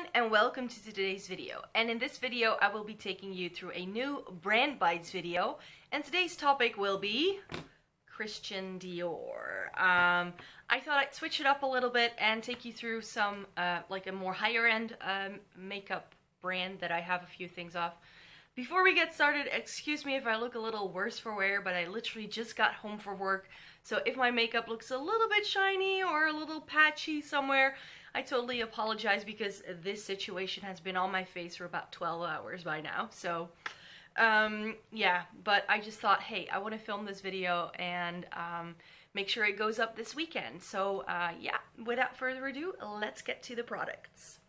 everyone and welcome to today's video. And in this video I will be taking you through a new brand bites video, and today's topic will be Christian Dior. I thought I'd switch it up a little bit and take you through some like a more higher end makeup brand that I have a few things off. Before we get started, excuse me if I look a little worse for wear, but I literally just got home from work, so if my makeup looks a little bit shiny or a little patchy somewhere, I totally apologize because this situation has been on my face for about 12 hours by now. So yeah, but I just thought, hey, I want to film this video and make sure it goes up this weekend. So yeah, without further ado, let's get to the products.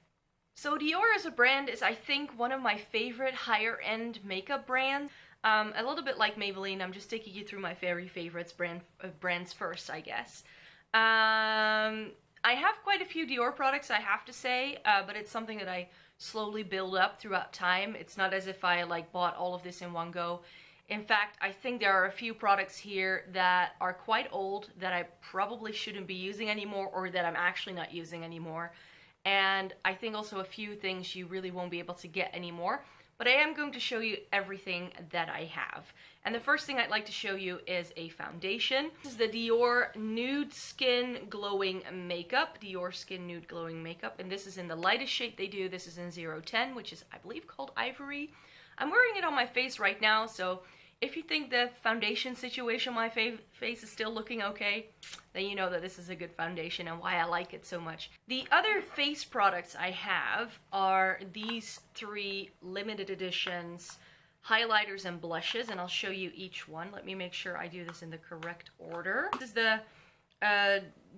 So Dior as a brand is, I think, one of my favorite higher end makeup brands. A little bit like Maybelline, I'm just taking you through my very favorites brands first, I guess. I have quite a few Dior products, I have to say, but it's something that I slowly build up throughout time. It's not as if I like bought all of this in one go. In fact, I think there are a few products here that are quite old that I probably shouldn't be using anymore, or that I'm actually not using anymore. And I think also a few things you really won't be able to get anymore. But I am going to show you everything that I have. And the first thing I'd like to show you is a foundation. This is the Dior Nude Skin Glowing Makeup. Dior Skin Nude Glowing Makeup. And this is in the lightest shade they do. This is in 010, which is, I believe, called Ivory. I'm wearing it on my face right now, so if you think the foundation situation on my face is still looking okay, then you know that this is a good foundation and why I like it so much. The other face products I have are these three limited editions highlighters and blushes, and I'll show you each one. Let me make sure I do this in the correct order. This is the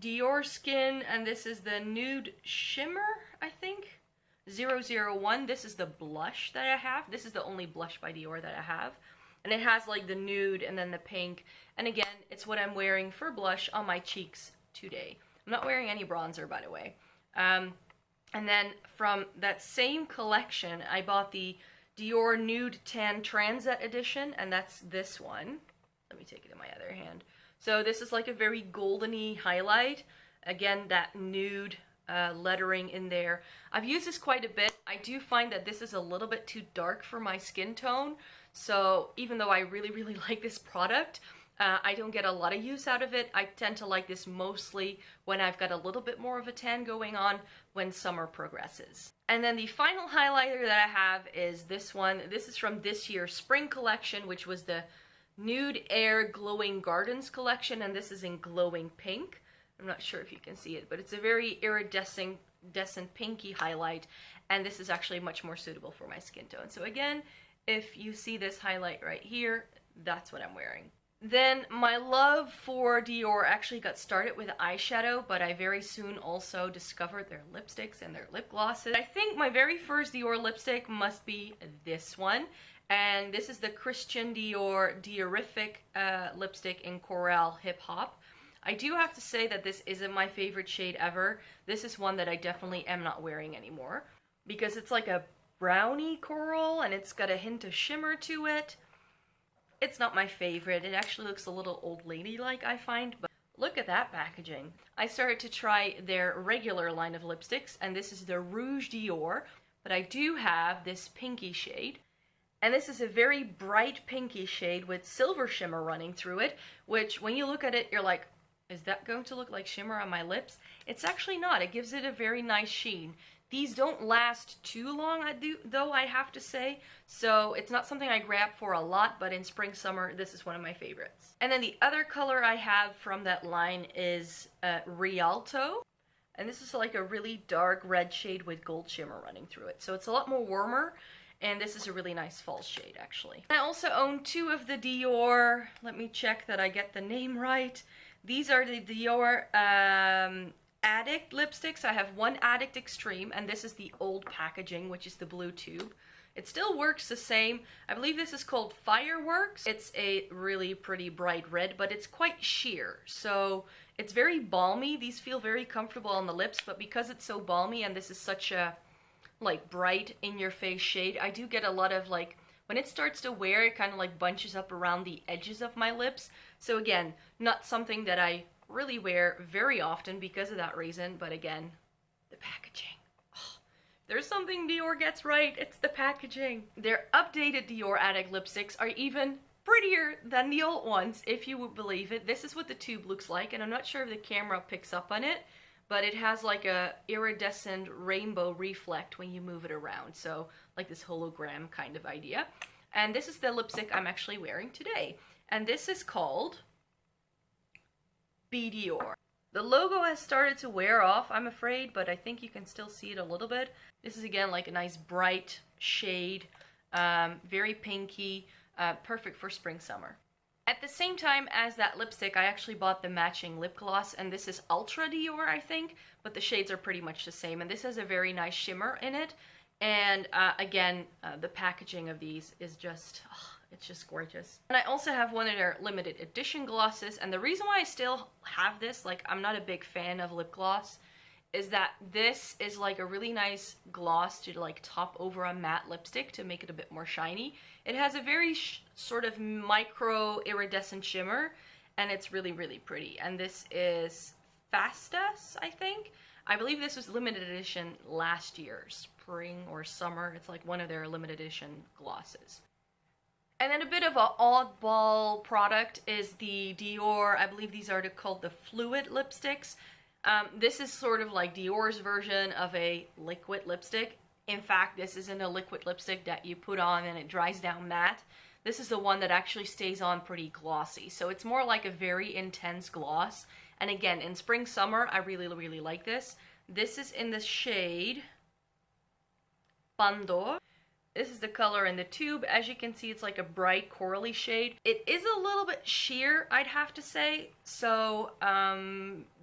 DiorSkin, and this is the Nude Shimmer, I think. 001. This is the blush that I have. This is the only blush by Dior that I have. And it has like the nude and then the pink. And again, it's what I'm wearing for blush on my cheeks today. I'm not wearing any bronzer, by the way. And then from that same collection, I bought the Dior Nude Tan Transat edition, and that's this one. Let me take it in my other hand. So this is like a very goldeny highlight. Again, that nude lettering in there. I've used this quite a bit. I do find that this is a little bit too dark for my skin tone. So even though I really like this product, I don't get a lot of use out of it. I tend to like this mostly when I've got a little bit more of a tan going on when summer progresses. And then the final highlighter that I have is this one. This is from this year's spring collection, which was the Nude Air Glowing Gardens collection, and this is in glowing pink. I'm not sure if you can see it, but it's a very iridescent pinky highlight, and this is actually much more suitable for my skin tone. So again, if you see this highlight right here, that's what I'm wearing. Then my love for Dior actually got started with eyeshadow, but I very soon also discovered their lipsticks and their lip glosses. I think my very first Dior lipstick must be this one, and this is the Christian Dior Diorific lipstick in Corail Hip-Hop. I do have to say that this isn't my favorite shade ever. This is one that I definitely am not wearing anymore because it's like a brownie coral and it's got a hint of shimmer to it. It's not my favorite. It actually looks a little old lady-like, I find, but look at that packaging. I started to try their regular line of lipsticks, and this is the Rouge Dior, but I do have this pinky shade. And this is a very bright pinky shade with silver shimmer running through it, which when you look at it, you're like, is that going to look like shimmer on my lips? It's actually not. It gives it a very nice sheen. These don't last too long, though, I have to say, so it's not something I grab for a lot, but in spring, summer, this is one of my favorites. And then the other color I have from that line is Rialto, and this is like a really dark red shade with gold shimmer running through it, so it's a lot more warmer, and this is a really nice fall shade, actually. I also own two of the Dior, let me check that I get the name right. These are the Dior Addict lipsticks. I have one Addict Extreme, and this is the old packaging, which is the blue tube. It still works the same. I believe this is called Fireworks. It's a really pretty bright red, but it's quite sheer, so it's very balmy. These feel very comfortable on the lips, but because it's so balmy and this is such a like bright in-your-face shade, I do get a lot of like, when it starts to wear, it kind of like bunches up around the edges of my lips. So again, not something that I really wear very often because of that reason, but again, the packaging. Oh, There's something Dior gets right, it's the packaging. Their updated Dior Addict lipsticks are even prettier than the old ones, if you would believe it. This is what the tube looks like, and I'm not sure if the camera picks up on it, but it has like a iridescent rainbow reflect when you move it around, so like this hologram kind of idea. And this is the lipstick I'm actually wearing today, and this is called Be Dior. The logo has started to wear off, I'm afraid, but I think you can still see it a little bit. This is again like a nice bright shade, very pinky, perfect for spring summer. At the same time as that lipstick, I actually bought the matching lip gloss, and this is Ultra Dior, I think, but the shades are pretty much the same, and this has a very nice shimmer in it. And again, the packaging of these is just, it's just gorgeous. And I also have one of their limited edition glosses, and the reason why I still have this, like, I'm not a big fan of lip gloss, is that this is like a really nice gloss to like top over a matte lipstick to make it a bit more shiny. It has a very sort of micro iridescent shimmer, and it's really, really pretty. And this is Fastas, I think. I believe this was limited edition last year, spring or summer. It's like one of their limited edition glosses. And then a bit of an oddball product is the Dior, I believe these are called the Fluid lipsticks. This is sort of like Dior's version of a liquid lipstick. In fact, this isn't a liquid lipstick that you put on and it dries down matte. This is the one that actually stays on pretty glossy. So it's more like a very intense gloss. And again, in spring, summer, I really, really like this. This is in the shade Pandore. This is the color in the tube. As you can see, it's like a bright corally shade. It is a little bit sheer, I'd have to say. So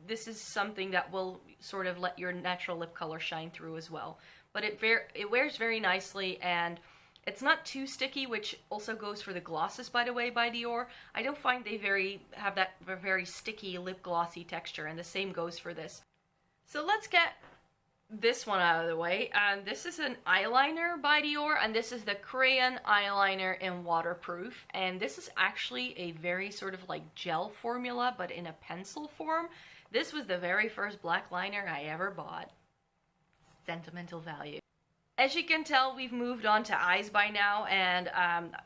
this is something that will sort of let your natural lip color shine through as well. But it wears very nicely, and it's not too sticky, which also goes for the glosses, by the way, by Dior. I don't find they have that very sticky lip glossy texture, and the same goes for this. So let's get this one out of the way. This is an eyeliner by Dior, and this is the crayon eyeliner in waterproof. And this is actually a very sort of like gel formula, but in a pencil form. This was the very first black liner I ever bought. Sentimental value. As you can tell, we've moved on to eyes by now, and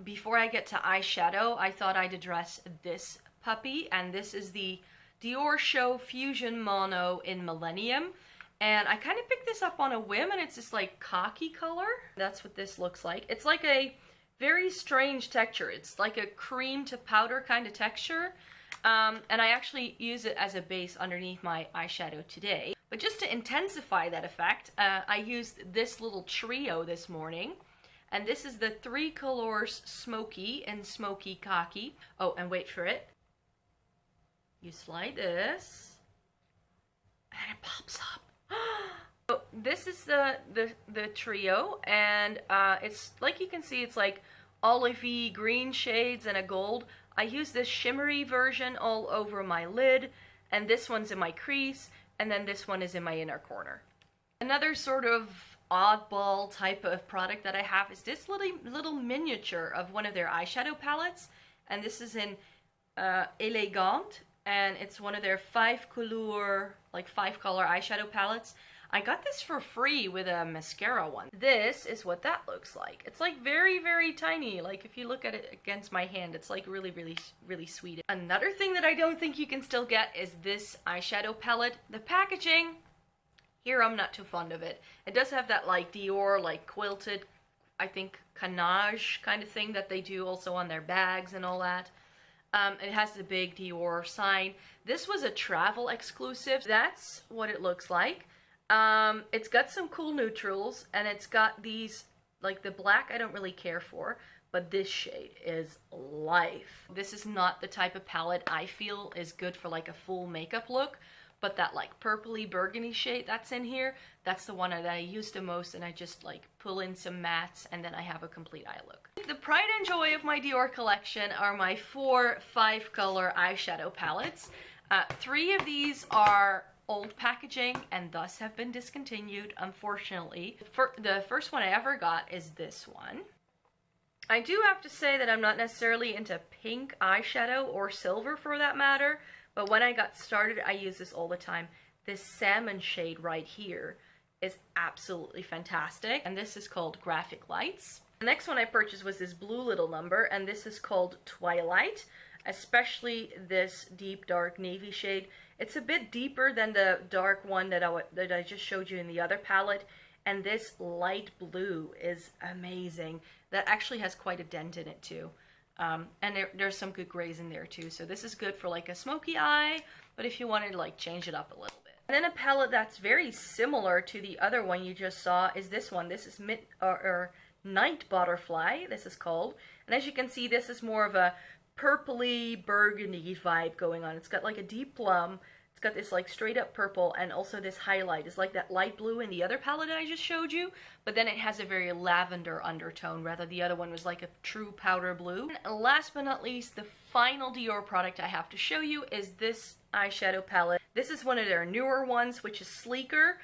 before I get to eyeshadow, I thought I'd address this puppy, and this is the Dior Show Fusion Mono in Millennium. And I kind of picked this up on a whim, and it's this like khaki color. That's what this looks like. It's like a very strange texture. It's like a cream to powder kind of texture. And I actually use it as a base underneath my eyeshadow today. But just to intensify that effect, I used this little trio this morning. And this is the 3 Colors Smoky and Smoky Khaki. Oh, and wait for it. You slide this, and it pops up. So this is the trio, and it's like you can see, it's like olivey green shades and a gold. I use this shimmery version all over my lid, and this one's in my crease, and then this one is in my inner corner. Another sort of oddball type of product that I have is this little miniature of one of their eyeshadow palettes, and this is in Elegant, and it's one of their 5-color eyeshadow palettes. I got this for free with a mascara one. This is what that looks like. It's like very, very tiny. Like if you look at it against my hand, it's like really, really, really sweet. Another thing that I don't think you can still get is this eyeshadow palette. The packaging, here I'm not too fond of it. It does have that like Dior, like quilted, I think, canage kind of thing that they do also on their bags and all that. It has the big Dior sign. This was a travel exclusive. That's what it looks like. It's got some cool neutrals, and it's got these, like the black I don't really care for, but this shade is life. This is not the type of palette I feel is good for like a full makeup look, but that like purpley burgundy shade that's in here, that's the one that I use the most, and I just like pull in some mattes and then I have a complete eye look. The pride and joy of my Dior collection are my 4 5-color eyeshadow palettes. 3 of these are old packaging and thus have been discontinued, unfortunately. The first one I ever got is this one. I do have to say that I'm not necessarily into pink eyeshadow or silver for that matter, but when I got started I use this all the time. This salmon shade right here is absolutely fantastic. And this is called Graphic Lights. The next one I purchased was this blue little number, and this is called Twilight, especially this deep dark navy shade. It's a bit deeper than the dark one that I just showed you in the other palette, and this light blue is amazing. That actually has quite a dent in it too. And there's some good grays in there too, so this is good for like a smoky eye, but if you wanted to like change it up a little bit. And then a palette that's very similar to the other one you just saw is this one. This is Night Butterfly, this is called. And as you can see, this is more of a purpley burgundy vibe going on. It's got like a deep plum, it's got this like straight up purple, and also this highlight. It's like that light blue in the other palette that I just showed you, but then it has a very lavender undertone, rather the other one was like a true powder blue. And last but not least, the final Dior product I have to show you is this eyeshadow palette. This is one of their newer ones, which is sleeker.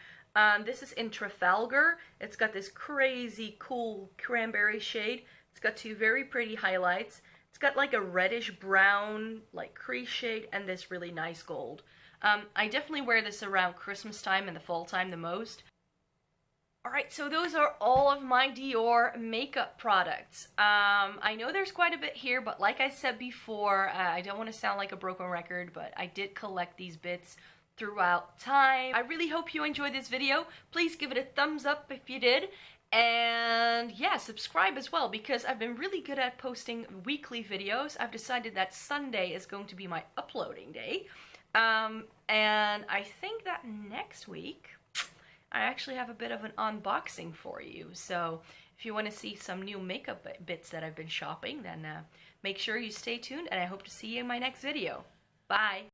This is in Trafalgar. It's got this crazy cool cranberry shade. It's got two very pretty highlights. It's got like a reddish brown, like crease shade, and this really nice gold. I definitely wear this around Christmas time and the fall time the most. Alright, so those are all of my Dior makeup products. I know there's quite a bit here, but like I said before, I don't want to sound like a broken record, but I did collect these bits throughout time. I really hope you enjoyed this video. Please give it a thumbs up if you did. And yeah, subscribe as well, because I've been really good at posting weekly videos. I've decided that Sunday is going to be my uploading day. And I think that next week I actually have a bit of an unboxing for you. So if you want to see some new makeup bits that I've been shopping, then make sure you stay tuned, and I hope to see you in my next video. Bye!